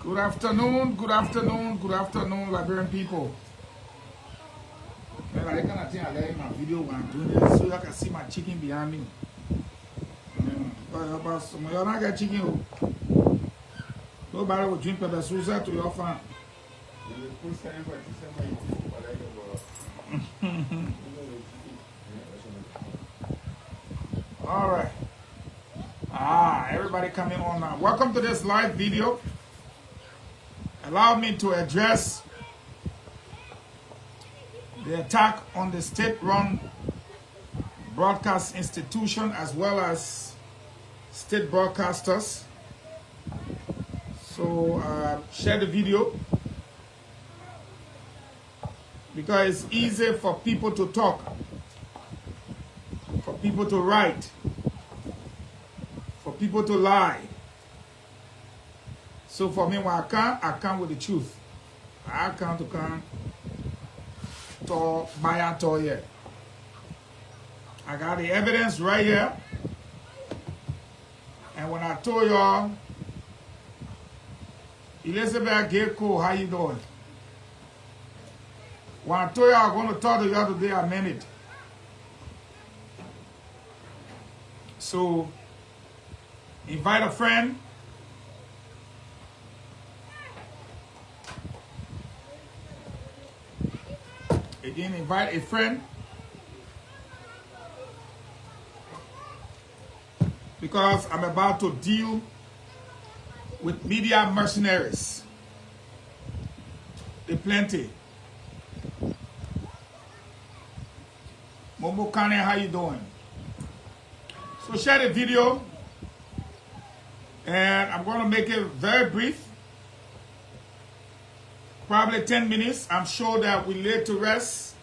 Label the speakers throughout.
Speaker 1: Good afternoon, Liberian people. Man, I kind of think I like my video when I'm doing this so you can see my chicken behind me. But some of you not get chicken. Nobody will drink pepper soup to your farm. All right. Everybody coming on now. Welcome to this live video. Allow me to address the attack on the state-run broadcast institution as well as state broadcasters. So share the video because it's easy for people to talk, for people to write, for people to lie. So for me, when I come with the truth. I come to buy and to here. I got the evidence right here. And when I told y'all, Elizabeth Gayco, how you doing? When I told y'all I'm going to talk to y'all today, I meant it. So, invite a friend. Again, invite a friend. Because I'm about to deal with media mercenaries. They plenty. Momo Kane, how you doing? So share the video. And I'm going to make it very brief. Probably 10 minutes. I'm sure that we lay to rest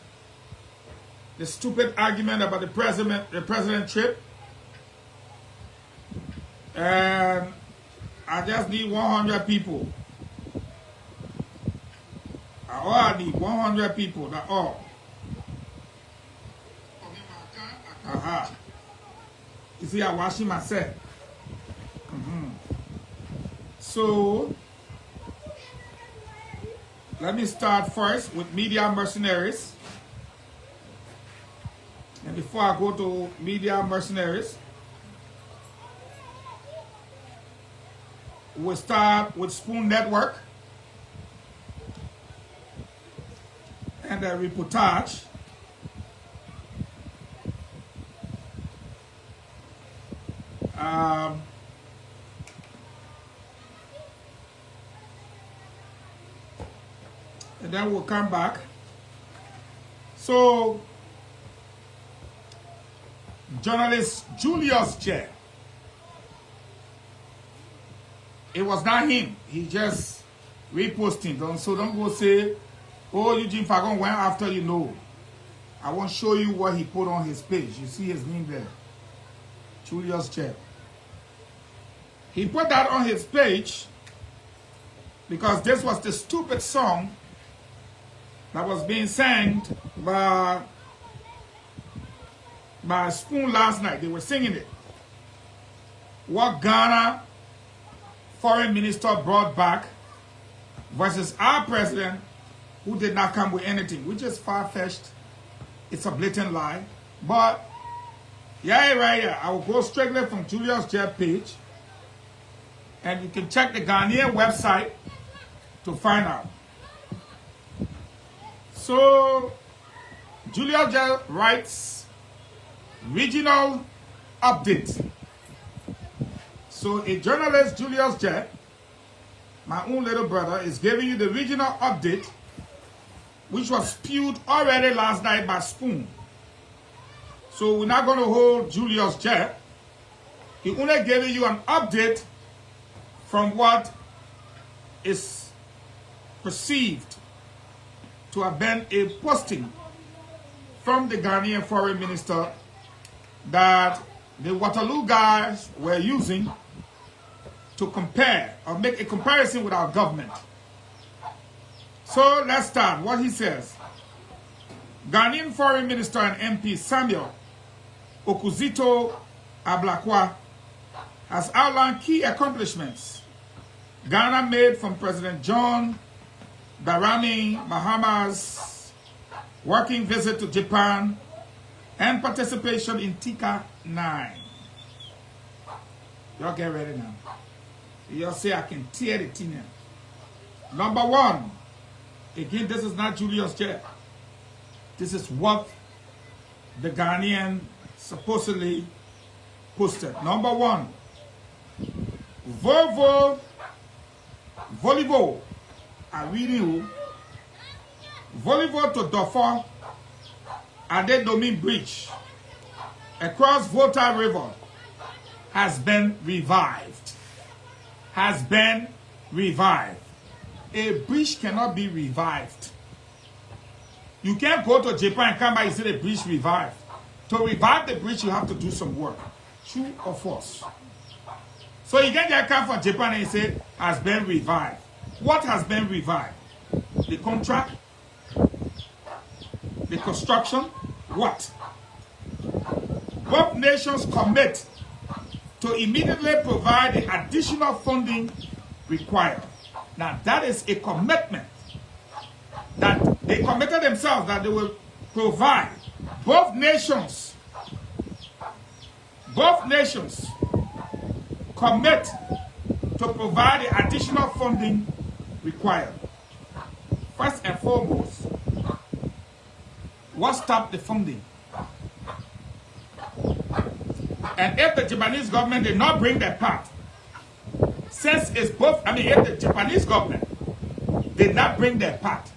Speaker 1: the stupid argument about the president trip. And I just need 100 people. All I need 100 people. That's all. You see, I'm washing myself. So, let me start first with media mercenaries. And before I go to media mercenaries, we'll start with Spoon Network and the reportage. And then we'll come back. So, journalist Julius J. It was not him. He just reposting. So don't go say, oh, Eugene Fagon went after you. No. I want to show you what he put on his page. You see his name there. Julius J. He put that on his page because this was the stupid song that was being sang by Spoon last night. They were singing it. What Ghana foreign minister brought back versus our president who did not come with anything, which is far-fetched. It's a blatant lie. But, yeah, right here. I will go strictly from Julius Jeb page. And you can check the Ghanaian website to find out. So, Julius Jeb writes, regional update. So a journalist, Julius Jeb, my own little brother, is giving you the regional update, which was spewed already last night by Spoon. So we're not going to hold Julius Jeb. He only giving you an update from what is perceived to have been a posting from the Ghanaian foreign minister that the Waterloo guys were using to compare or make a comparison with our government. So let's start. What he says. Ghanaian Foreign Minister and MP Samuel Okuzito Ablakwa has outlined key accomplishments Ghana made from President John Dramani Mahama's working visit to Japan and participation in TICA 9. Y'all get ready now. Y'all say I can tear the thing in. Number one, again, this is not Julius Jet. This is what the Ghanaian supposedly posted. Number one, volleyball. I'm reading you. Volleyball to Dofo Adedomin Bridge across Volta River has been revived. Has been revived. A bridge cannot be revived. You can't go to Japan and come back and say the bridge revived. To revive the bridge, you have to do some work. True or false? So you can just come from Japan and say, has been revived. What has been revived? The contract? The construction? What? Both nations commit to immediately provide the additional funding required. Now that is a commitment that they committed themselves that they will provide. Both nations commit to provide the additional funding required. First and foremost, what stopped the funding? And if the Japanese government did not bring their part, since it's both, if the Japanese government did not bring their part,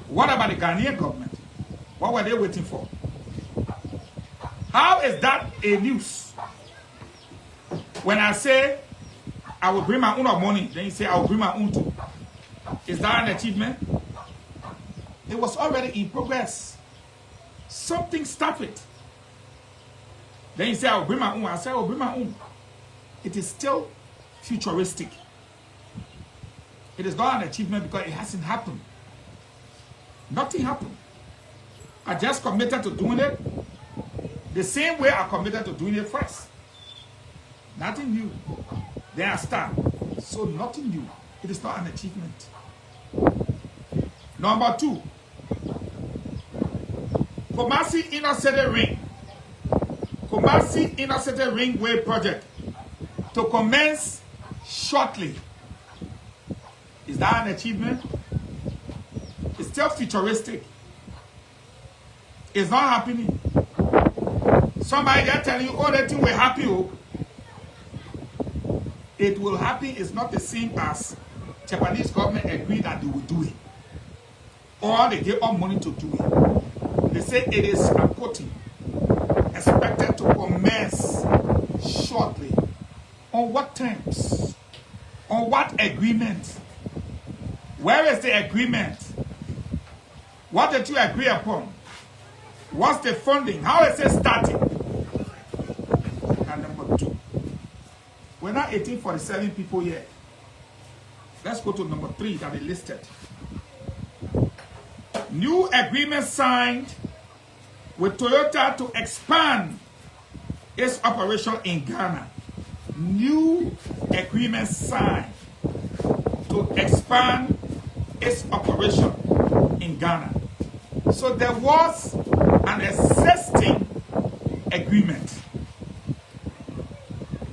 Speaker 1: what about the Ghanaian government? What were they waiting for? How is that a news? When I say, I will bring my own money, then you say, I will bring my own too. Is that an achievement? It was already in progress. Something stopped it. Then you say, I will bring my own. I say, I will bring my own. It is still futuristic. It is not an achievement because it hasn't happened. Nothing happened. I just committed to doing it the same way I committed to doing it first. Nothing new. Then I start. So nothing new. It is not an achievement. Number two, Kumasi Inner City Ring. Kumasi Inner City Ringway project to commence shortly. Is that an achievement? It's still futuristic. It's not happening. Somebody there telling you, oh, that thing will happen. It will happen is not the same as Japanese government agreed that they will do it. Or they give up money to do it. They say it is, I'm quoting, expected to commence shortly. On what terms? On what agreement? Where is the agreement? What did you agree upon? What's the funding? How is it starting? And number two, we're not 1847 people yet. Let's go to number three that they listed. New agreement signed with Toyota to expand its operation in Ghana. New agreement signed to expand its operation in Ghana. So there was an existing agreement.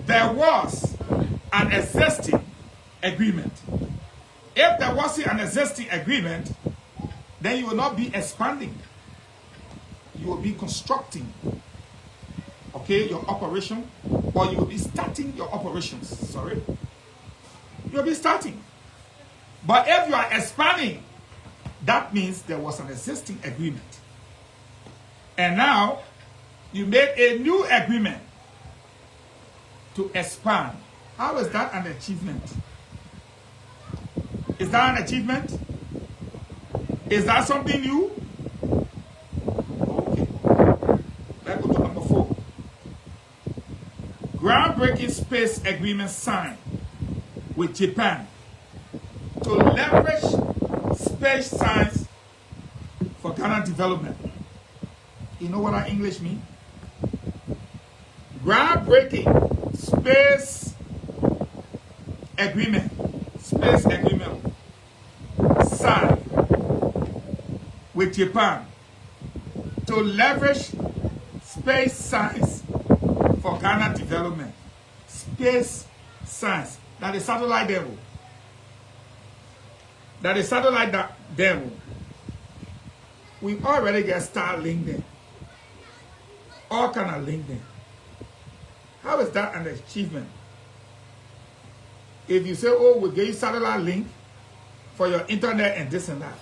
Speaker 1: There was an existing agreement. If there wasn't an existing agreement, then you will not be expanding. You will be constructing, okay, your operation, or you will be starting your operations. Sorry. You will be starting. But if you are expanding, that means there was an existing agreement. And now, you made a new agreement to expand. How is that an achievement? Is that an achievement? Is that something new? Okay. Let's go to number 4. Groundbreaking space agreement signed with Japan to leverage space science for Ghana development. You know what that English means? Groundbreaking space agreement, space agreement, signed with Japan to leverage space science for Ghana development. Space science. That is satellite devil. That is satellite devil. We already get Starlink there. All kind of link there. How is that an achievement? If you say, oh, we give you satellite link for your internet and this and that.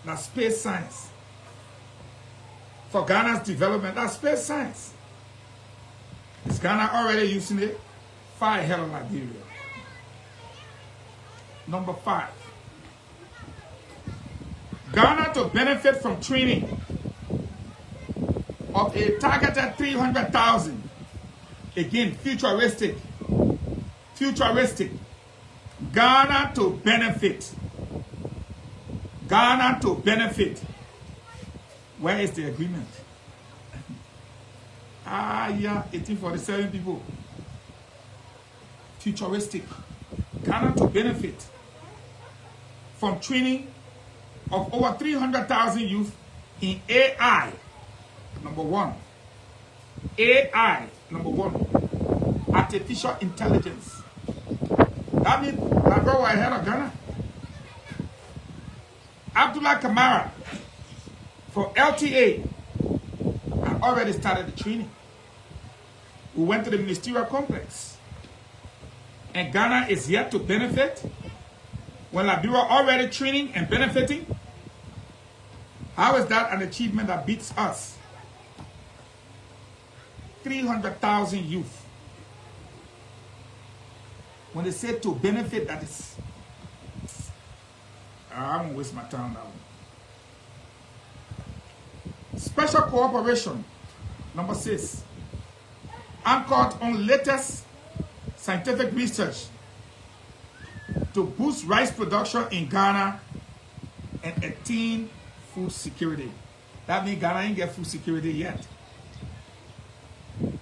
Speaker 1: That's space science. For Ghana's development, that's space science. Is Ghana already using it? Far ahead of Liberia. Number 5. Ghana to benefit from training of a targeted 300,000. Again, futuristic. Futuristic. Ghana to benefit. Ghana to benefit. Where is the agreement? Yeah, 1847 people. Futuristic. Ghana to benefit from training of over 300,000 youth in AI. Number 1. AI. Number 1. Artificial intelligence. That means that go ahead of Ghana. Abdullah Kamara from LTA had already started the training. We went to the ministerial complex. And Ghana is yet to benefit when Liberia already training and benefiting. How is that an achievement that beats us? 300,000 youth. When they say to benefit, that is... I won't waste my time now. Special cooperation. Number 6. Anchored on latest scientific research to boost rice production in Ghana and attain food security. That means Ghana ain't get food security yet.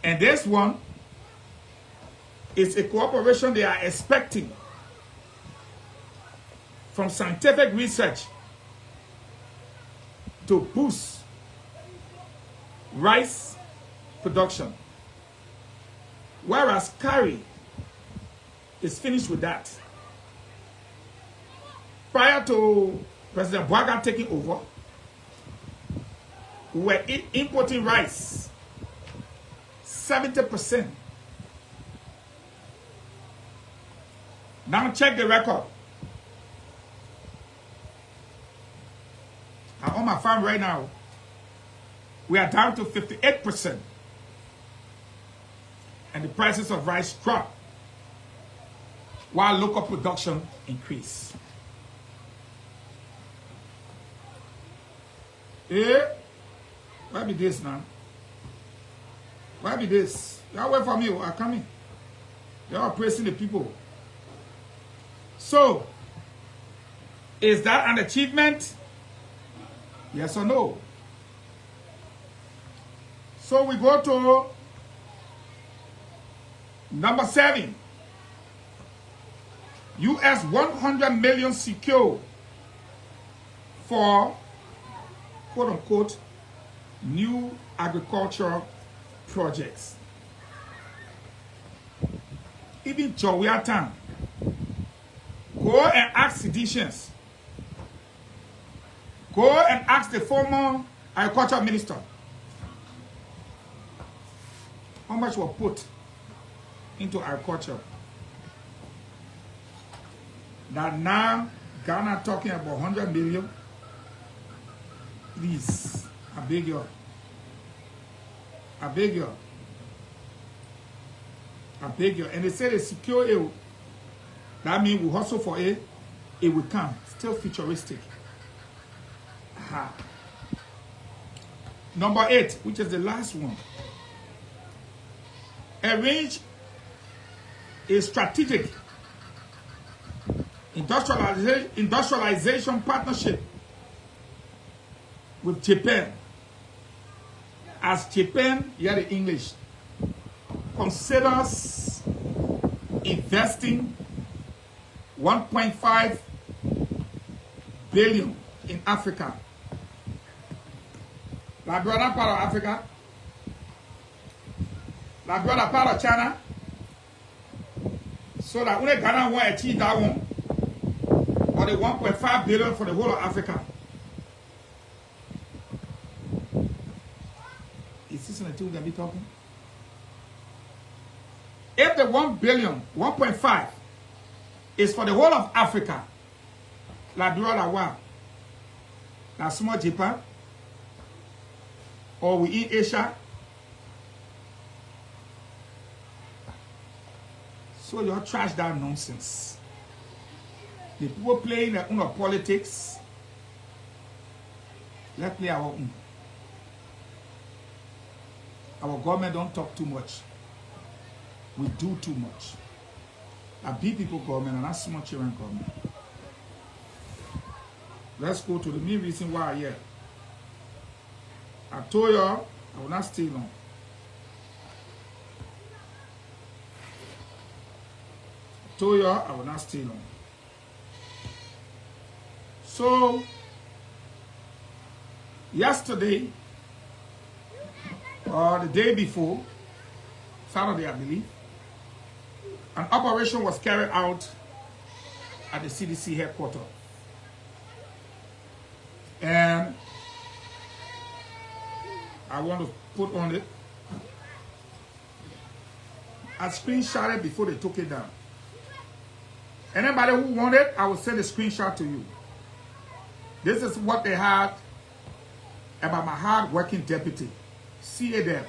Speaker 1: And this one is a cooperation they are expecting from scientific research to boost rice production. Whereas Kari is finished with that. Prior to President Bwaga taking over, we were importing rice 70%. Now check the record. I'm on my farm right now. We are down to 58%. And the prices of rice drop while local production increase. Why be this now? Why be this? Y'all wait for me. I'm coming. Y'all praising the people. So, is that an achievement? Yes or no? So we go to number 7. US 100 million secure for quote unquote new agricultural projects. Even Jowiatan, go and ask seditions. Go and ask the former agriculture minister how much was put into agriculture. That now Ghana talking about 100 million. Please, I beg you. I beg you. I beg you. And they say they secure it. That means we hustle for it. It will come. Still futuristic. Aha. Number 8, which is the last one. Arrange a strategic industrialization partnership with Japan. As Japan, hear the English, considers investing 1.5 billion in Africa. La brother part of Africa. La brother part of China. So that when Ghana want to achieve that one, or the 1.5 billion for the whole of Africa. Is this something we're going to be talking? If the 1 billion, 1.5 is for the whole of Africa, la dura la wa, la small Japan, or we in Asia, so you trash that nonsense. The people playing their own politics, let's play our own. Our government don't talk too much. We do too much. A big people government and not small children government. Let's go to the main reason why I'm here. I told y'all I will not stay long. I told y'all I will not stay long. So, yesterday, or the day before, Saturday I believe, an operation was carried out at the CDC headquarters. And I want to put on it. I screenshot it before they took it down. Anybody who wanted, I will send a screenshot to you. This is what they had about my hard-working deputy. See it there.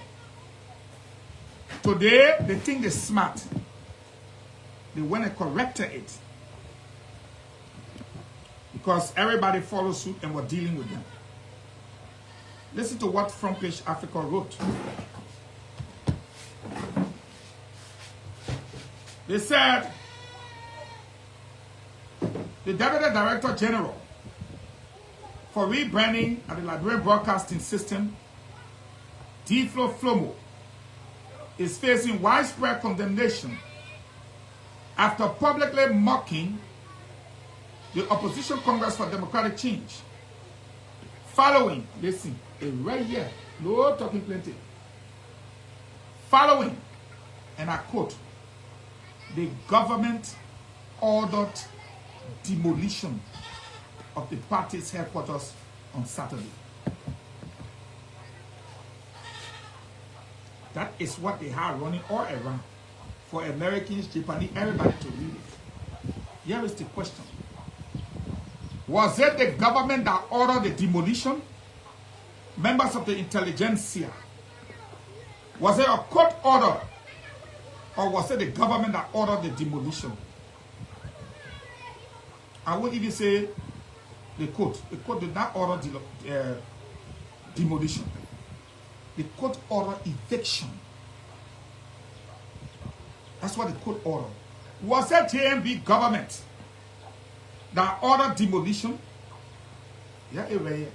Speaker 1: Today, they think they're smart. They went and corrected it. Because everybody followed suit and were dealing with them. Listen to what Front Page Africa wrote. They said, the Deputy Director General for rebranding at the Liberian Broadcasting System, Diflo Flomo, is facing widespread condemnation after publicly mocking the Opposition Congress for Democratic Change. Following, listen, right here, no talking plenty. Following, and I quote, the government ordered demolition of the party's headquarters on Saturday. That is what they have running all around for Americans, Japanese, everybody to read it. Here is the question. Was it the government that ordered the demolition? Members of the Intelligentsia. Was it a court order? Or was it the government that ordered the demolition? I won't even say the court. The court did not order demolition. The court ordered eviction. That's what the court ordered. Was it JMB government that ordered demolition? Yeah, right.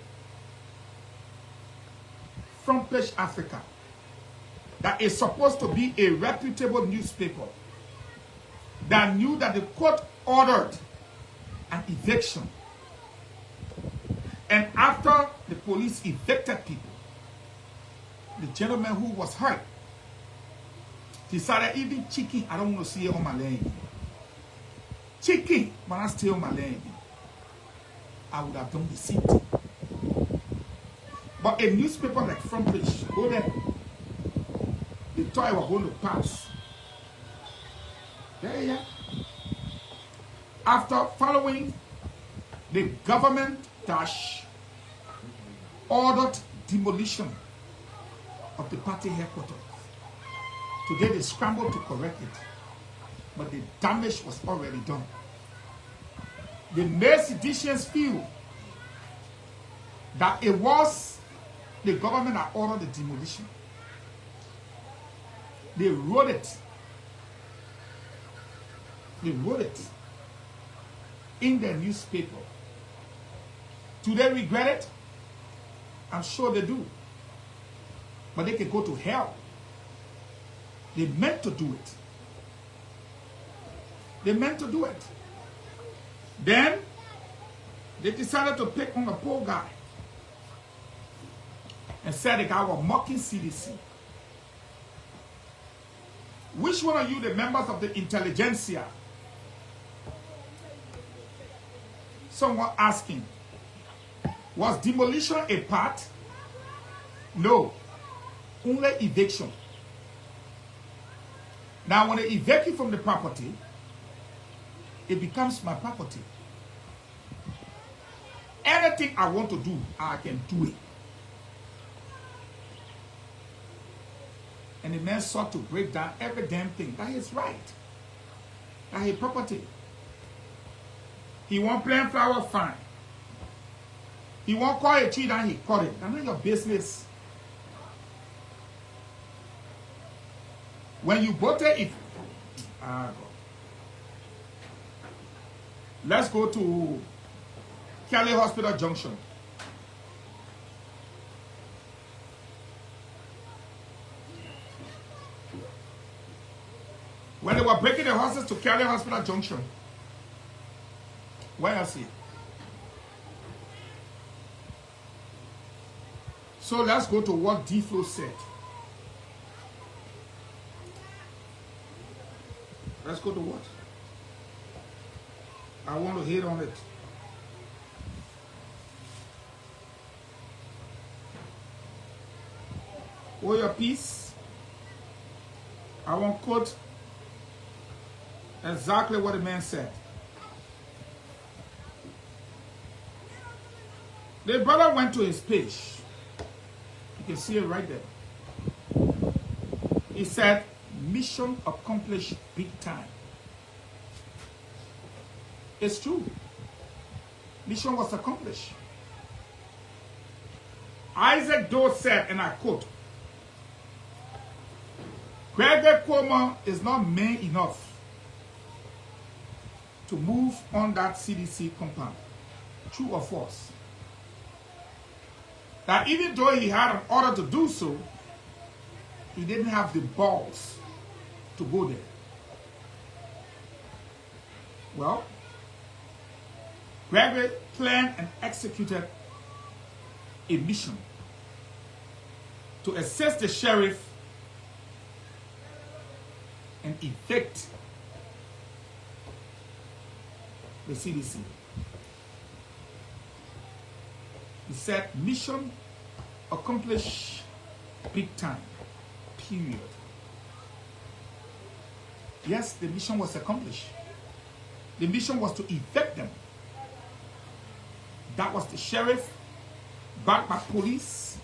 Speaker 1: Front Page Africa, that is supposed to be a reputable newspaper, that knew that the court ordered an eviction. And after the police evicted people, the gentleman who was hurt decided, even chicken, I don't want to see it on my land. Chicken, when I stay on my land, I would have done the same thing. But a newspaper like Front Page, go there, they thought I was going to pass. Yeah. After following the government ordered demolition of the party headquarters. Today they scrambled to correct it, but the damage was already done. The Mercenaries feel that it was the government that ordered the demolition. They wrote it. They wrote it in their newspaper. Do they regret it? I'm sure they do. But they can go to hell. They meant to do it. They meant to do it. Then they decided to pick on a poor guy and said the guy was mocking CDC. Which one of you, the members of the Intelligentsia? Someone asking, was demolition a part? No, only eviction. Now when they evict you from the property, it becomes my property. Anything I want to do, I can do it. And the man sought to break down every damn thing. That is right. That is property. He won't plant flower, fine. He won't call a tree down, he cut it. That's not your business. When you bought it, let's go to Kelly Hospital Junction. When they were breaking the horses to Kelly Hospital Junction, where else here? So let's go to what D-Flow said. Let's go to what? I want to hit on it. Hold your peace. I want to quote exactly what the man said. The brother went to his page. You can see it right there. He said, mission accomplished big time. It's true. Mission was accomplished. Isaac Doe said, and I quote, Gregory Cuomo is not man enough to move on that CDC compound. True or false? That even though he had an order to do so, he didn't have the balls to go there. Well, Gregory planned and executed a mission to assist the sheriff and evict the CDC. He said, mission accomplished big time, period. Yes, the mission was accomplished. The mission was to evict them. That was the sheriff, backed by police,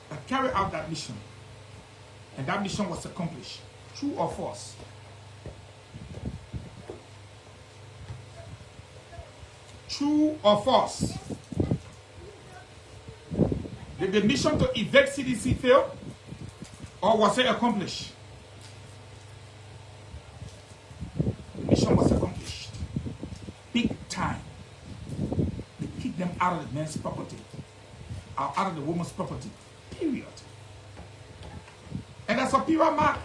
Speaker 1: that carried out that mission. And that mission was accomplished. True or false? True or false? Did the mission to evict CDC fail? Or was it accomplished? The mission was accomplished. Big time. They kicked them out of the man's property. Out of the woman's property. Period. And that's a period mark.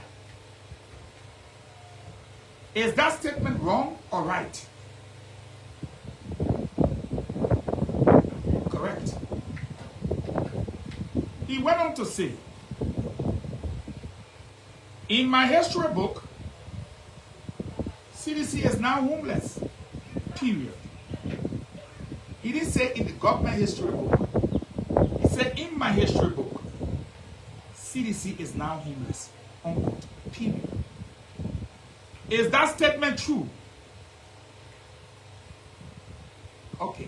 Speaker 1: Is that statement wrong or right? Correct. He went on to say, in my history book, CDC is now homeless. Period. He didn't say in the government history book. He said in my history book, CDC is now homeless. Unquote. Period. Is that statement true? Okay.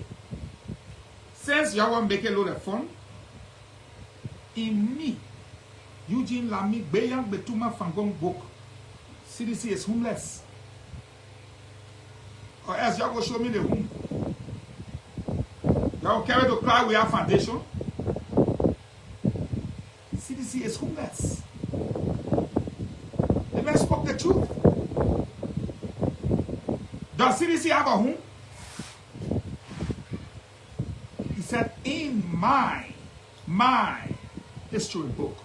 Speaker 1: Since y'all want to make a load of fun, in me, Eugene Lamy Beyang Betuma Fangong book, CDC is homeless. Or else y'all go show me the home. Y'all carry to cry we have foundation. CDC is homeless. The man spoke the truth. Does CDC have a home? He said, in my history book,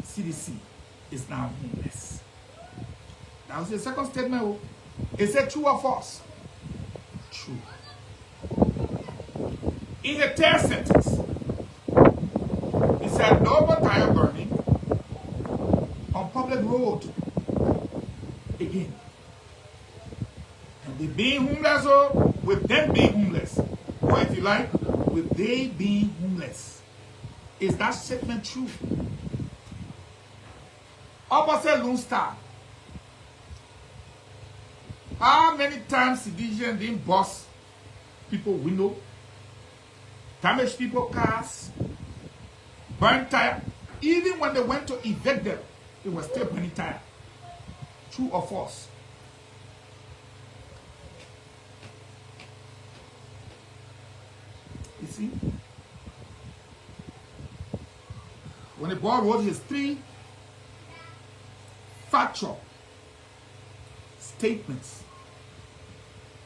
Speaker 1: CDC is now homeless. That was the second statement. Is it true or false? True. In the third sentence, he said no more tire burning on public road again. And they being homeless, or with them being homeless, or if you like, with they being homeless. Is that statement true? Opposite Lone Star. How many times Division didn't bust people window, damage people cars, burn tire? Even when they went to evict them, they were still burning tire. True or false? You see? When the boy wrote his 3 factual statements,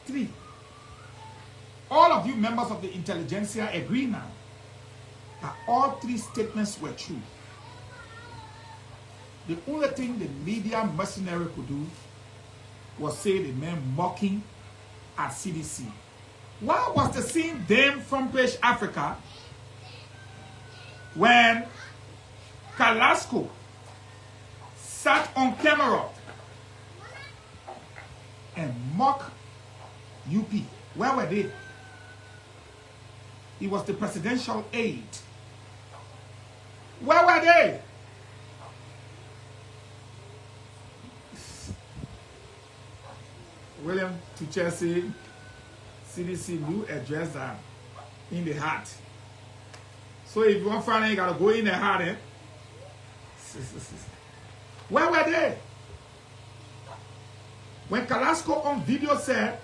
Speaker 1: 3. All of you members of the Intelligentsia agree now that all 3 statements were true. The only thing the media mercenary could do was say the man mocking at CDC. Why was the scene then from Page Africa when Carrasco sat on camera and mocked UP? Where were they? He was the presidential aide. Where were they? William Tuchel said CDC new address that in the heart. So if you want to find out, you gotta go in the heart, eh? Where were they? When Carrasco on video said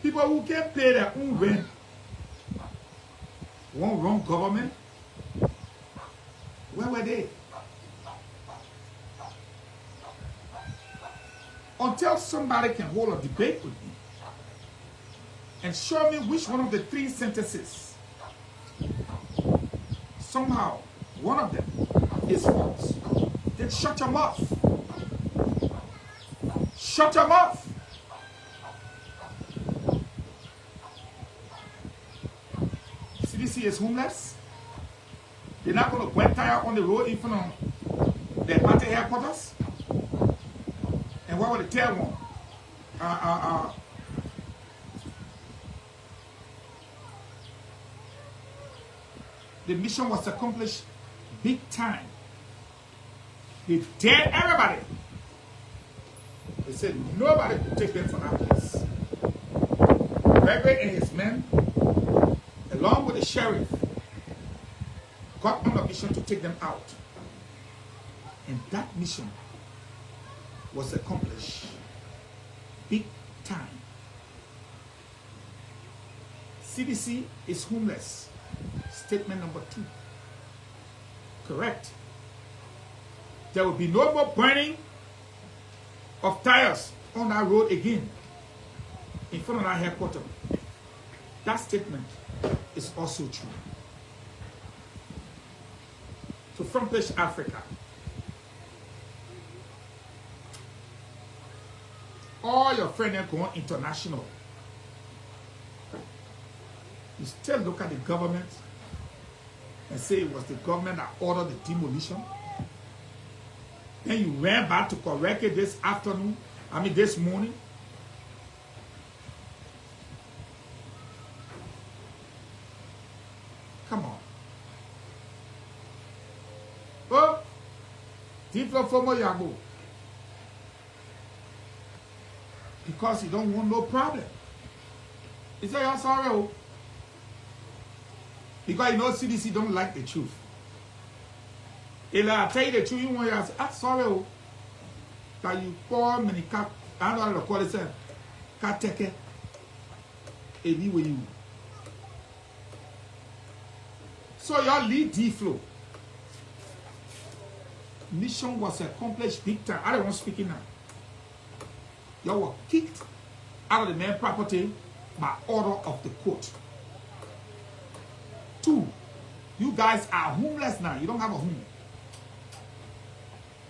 Speaker 1: people who can pay their own rent won't run government, where were they? Until somebody can hold a debate with me and show me which one of the 3 sentences, somehow one of them is false, then shut your mouth. Shut your mouth. CDC is homeless. They're not going to wet tire on the road in front of their party headquarters. And what would the third one? The mission was accomplished big time. They dared everybody. They said nobody could take them from that place. Gregory and his men, along with the sheriff, got on a mission to take them out. And that mission was accomplished big time. CDC is homeless. Statement number 2. Correct. There will be no more burning of tires on that road again in front of our headquarters. That statement is also true. So from Page Africa, all your friends are going international. You still look at the government and say it was the government that ordered the demolition. Then you ran back to correct it this morning. Come on. Oh, different from Yago. Because you don't want no problem. He said, you're sorry. Because you know CDC don't like the truth. If I tell you the truth, you want to say, sorry. That you call me, I don't know how to call it, can't take it. Anyway, you. So your lead D-flow. Mission was accomplished big time. I don't want speaking now. You were kicked out of the main property by order of the court. 2, you guys are homeless now. You don't have a home.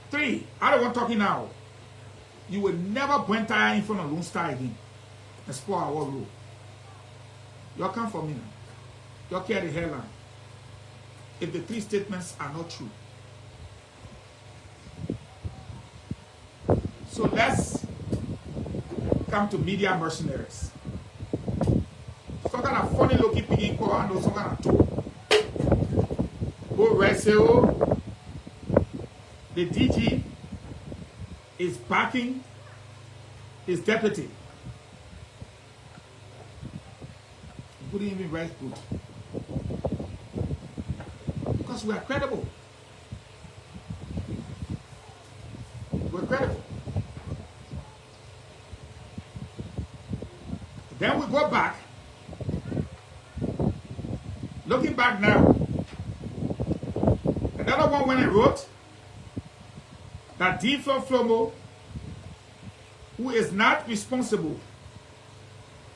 Speaker 1: 3, I don't want talking now. You will never burn tire in front of Lone Star again and spoil our road. You come for me now. You carry the hairline. If the 3 statements are not true. So let's come to media mercenaries. Some kind of funny looking piggy call and some kind of tool. Go wrestle. The DG is backing his deputy. He couldn't even write good. Because we are credible. We're credible. Then we go back. Looking back now, another one when I wrote that D. Flomo, who is not responsible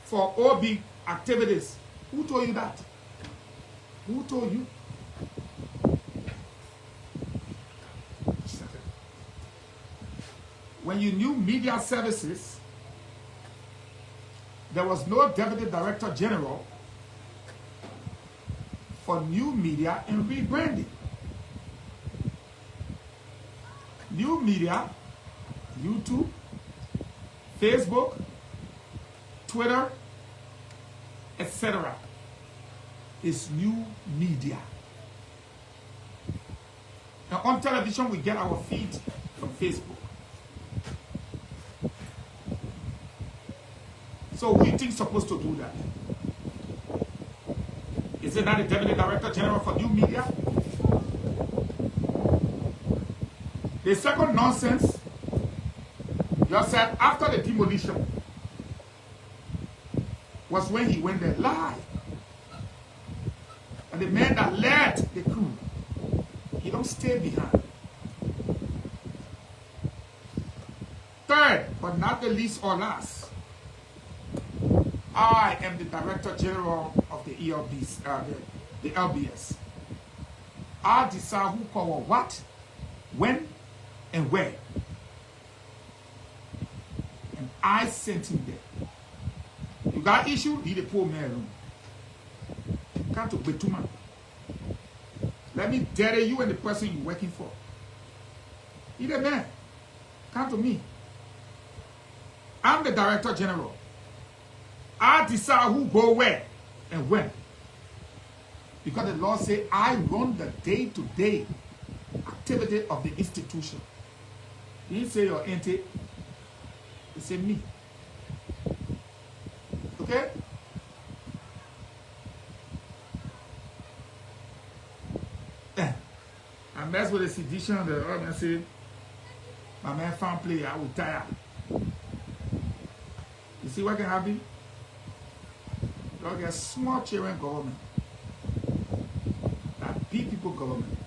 Speaker 1: for OB activities. Who told you that? Who told you? When you knew media services, there was no Deputy Director General for new media and rebranding. New media, YouTube, Facebook, Twitter, etc. is new media. Now on television, we get our feed from Facebook. So who do you think is supposed to do that? Is it not the Deputy Director General for New Media? The second nonsense, you said after the demolition was when he went there live. And the man that led the crew, he don't stay behind. Third, but not the least or last, I am the Director General of the the LBS. I decide who cover what, when, and where. And I sent him there. You got issue, leave the poor man alone. Come to Betuma. Let me dare you and the person you're working for. Either man, come to me. I'm the Director General. I decide who go where and when. Because the law says I run the day-to-day activity of the institution. He didn't say your auntie. He said me. Okay? I mess with the sedition, the other man say, my man found play, I will tire. You see what can happen? You get small children government. That big people government.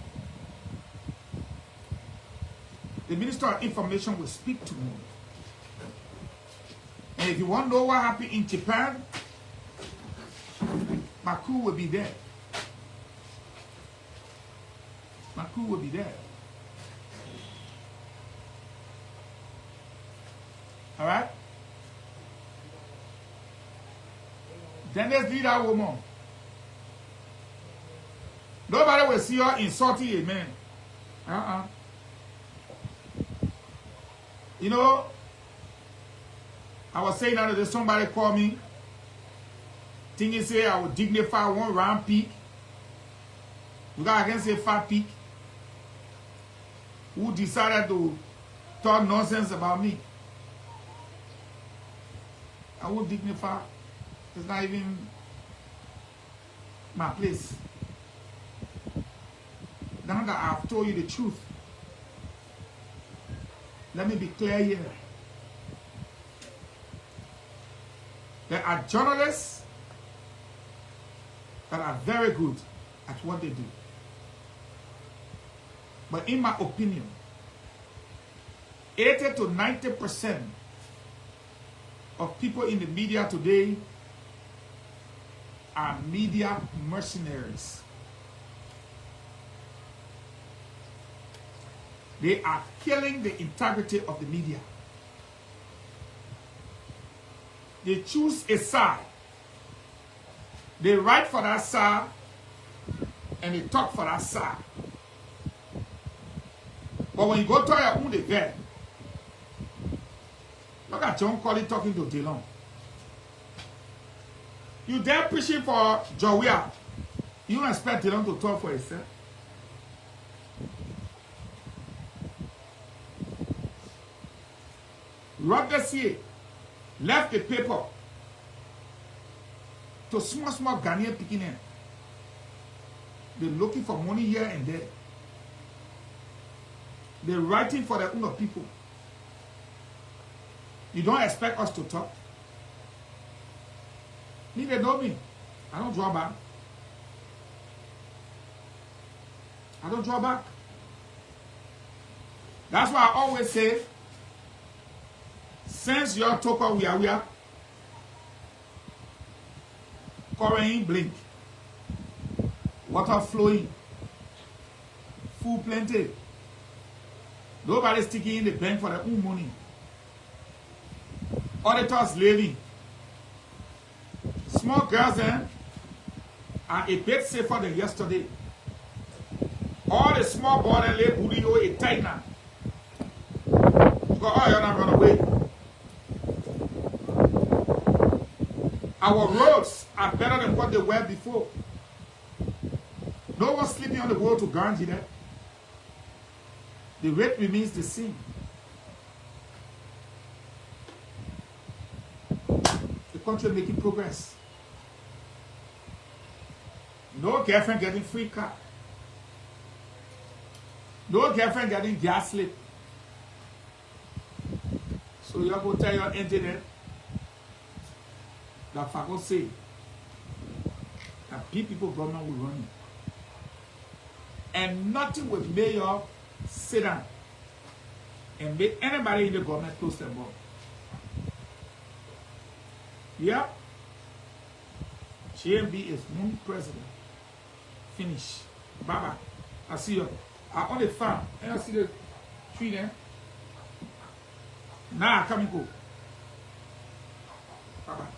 Speaker 1: The Minister of Information will speak to me. And if you want to know what happened in Japan, my crew will be there. My crew will be there. All right? Then let's leave that woman. Nobody will see her insulting a man. You know, I was saying that there's somebody called me, thinking say I would dignify one round peak. Because I can say fat peak. Who decided to talk nonsense about me? I won't dignify. It's not even my place. Now that I've told you the truth, let me be clear here. There are journalists that are very good at what they do. But in my opinion, 80 to 90% of people in the media today are media mercenaries. They are killing the integrity of the media. They choose a side. They write for that side and they talk for that side. But when you go to your own event, look at John Colley talking to Dillon. You there preaching for Jowea. You don't expect Dillon to talk for himself. Rodesier left the paper to small Ghanaian picking in. They're looking for money here and there. They're writing for the own people. You don't expect us to talk? Neither know me. I don't draw back. I don't draw back. That's why I always say, since your talker we are current blink, water flowing, food plenty. Nobody sticking in the bank for their own money. Auditors living. Small girls then are a bit safer than yesterday. All the small boys that live booty a tight now. Because all you're not run away. Our roads are better than what they were before. No one sleeping on the road to guarantee that. The rate remains the same. The country making progress. No girlfriend getting free car. No girlfriend getting gas slip. So you go tell your internet that Fago say that people government will run it. And nothing will make you sit down and make anybody in the government close their mouth. Yeah. GMB is one president. Finish. Bye-bye. I see you. I on the farm. And I see the tree there. Now I come and go. Bye-bye.